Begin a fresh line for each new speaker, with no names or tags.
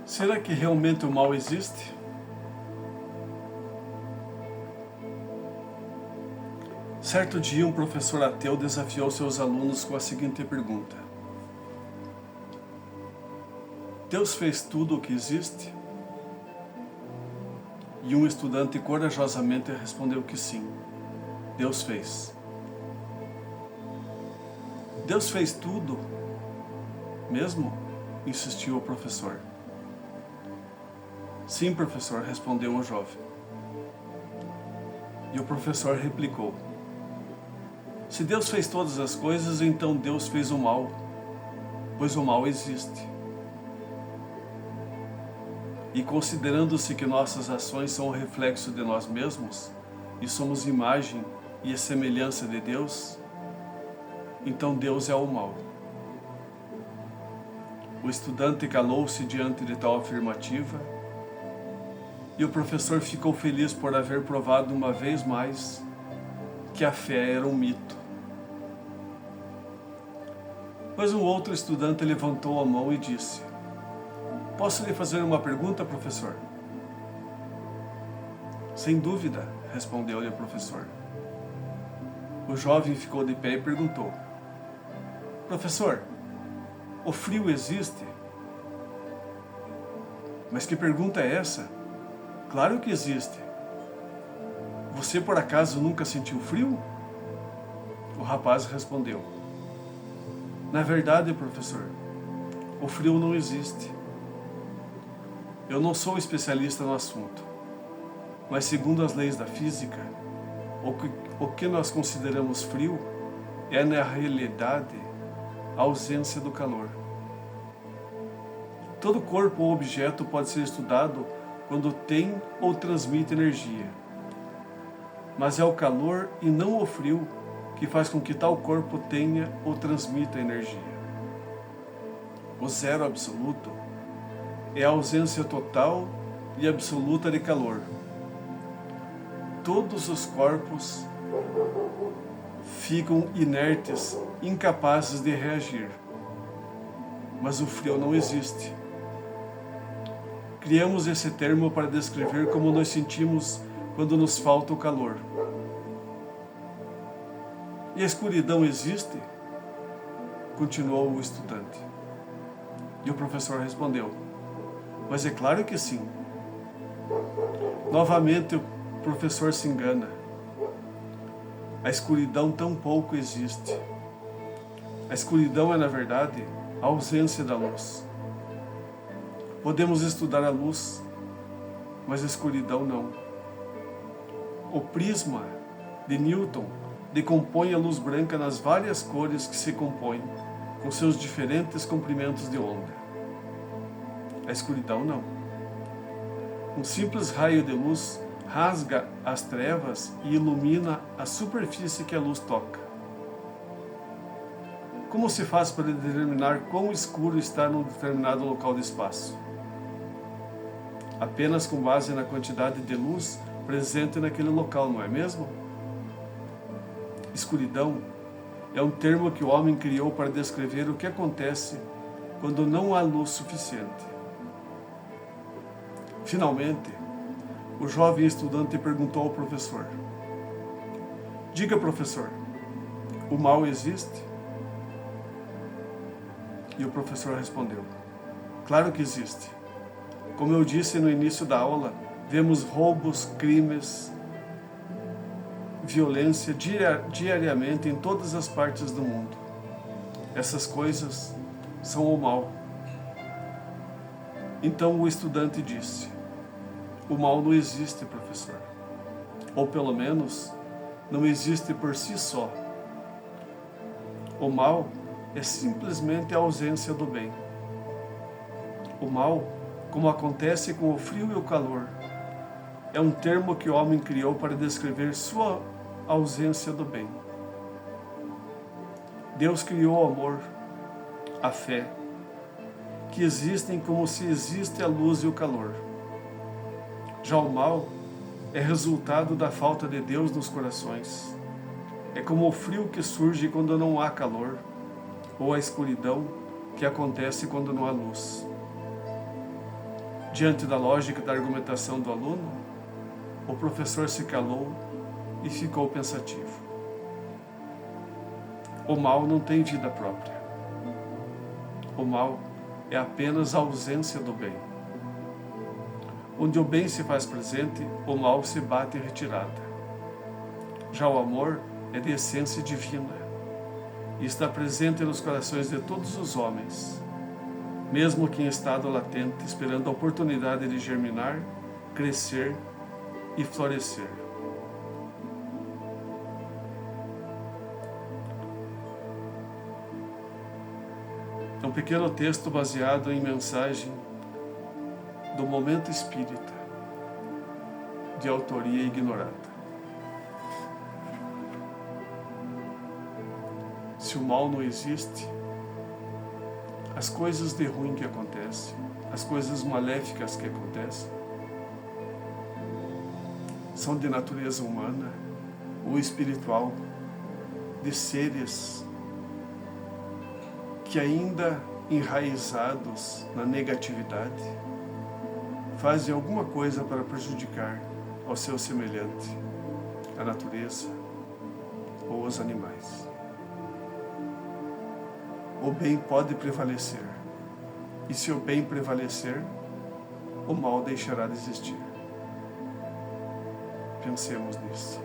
Será que realmente o mal existe? Certo dia, um professor ateu desafiou seus alunos com a seguinte pergunta: Deus fez tudo o que existe? E um estudante corajosamente respondeu que sim, Deus fez. Deus fez tudo mesmo? Insistiu o professor. Sim, professor, respondeu o jovem. E o professor replicou: se Deus fez todas as coisas, então Deus fez o mal, pois o mal existe. E considerando-se que nossas ações são o reflexo de nós mesmos, e somos imagem e a semelhança de Deus, então Deus é o mal. O estudante calou-se diante de tal afirmativa, e o professor ficou feliz por haver provado uma vez mais que a fé era um mito. Mas um outro estudante levantou a mão e disse: posso lhe fazer uma pergunta, professor? Sem dúvida, respondeu-lhe o professor. O jovem ficou de pé e perguntou: professor, o frio existe? Mas que pergunta é essa? Claro que existe. Você por acaso nunca sentiu frio? O rapaz respondeu: na verdade, professor, o frio não existe. Eu não sou especialista no assunto, mas segundo as leis da física, o que nós consideramos frio é na realidade a ausência do calor. Todo corpo ou objeto pode ser estudado quando tem ou transmite energia, mas é o calor e não o frio que faz com que tal corpo tenha ou transmita energia. O zero absoluto é a ausência total e absoluta de calor. Todos os corpos ficam inertes, incapazes de reagir. Mas o frio não existe. Criamos esse termo para descrever como nos sentimos quando nos falta o calor. E a escuridão existe? Continuou o estudante. E o professor respondeu: mas é claro que sim. Novamente o professor se engana. A escuridão tampouco existe. A escuridão é, na verdade, a ausência da luz. Podemos estudar a luz, mas a escuridão não. O prisma de Newton decompõe a luz branca nas várias cores que se compõem, com seus diferentes comprimentos de onda. A escuridão não. Um simples raio de luz rasga as trevas e ilumina a superfície que a luz toca. Como se faz para determinar quão escuro está num determinado local de espaço? Apenas com base na quantidade de luz presente naquele local, não é mesmo? Escuridão é um termo que o homem criou para descrever o que acontece quando não há luz suficiente. Finalmente, o jovem estudante perguntou ao professor: diga, professor, o mal existe? E o professor respondeu: claro que existe. Como eu disse no início da aula, vemos roubos, crimes, violência diariamente em todas as partes do mundo. Essas coisas são o mal. Então o estudante disse: o mal não existe, professor. Ou pelo menos, não existe por si só. O mal é simplesmente a ausência do bem. O mal, como acontece com o frio e o calor, é um termo que o homem criou para descrever sua ausência do bem. Deus criou o amor, a fé, que existem como se existe a luz e o calor. Já o mal é resultado da falta de Deus nos corações. É como o frio que surge quando não há calor, ou a escuridão que acontece quando não há luz. Diante da lógica da argumentação do aluno, o professor se calou e ficou pensativo. O mal não tem vida própria. O mal é apenas a ausência do bem. Onde o bem se faz presente, o mal se bate em retirada. Já o amor é de essência divina e está presente nos corações de todos os homens, mesmo que em estado latente, esperando a oportunidade de germinar, crescer e florescer. É um pequeno texto baseado em mensagem do Momento Espírita, de autoria ignorada. Se o mal não existe, as coisas de ruim que acontecem, as coisas maléficas que acontecem, são de natureza humana ou espiritual, de seres que ainda enraizados na negatividade, fazem alguma coisa para prejudicar ao seu semelhante, a natureza ou os animais. O bem pode prevalecer, e se o bem prevalecer, o mal deixará de existir. Pensemos nisso.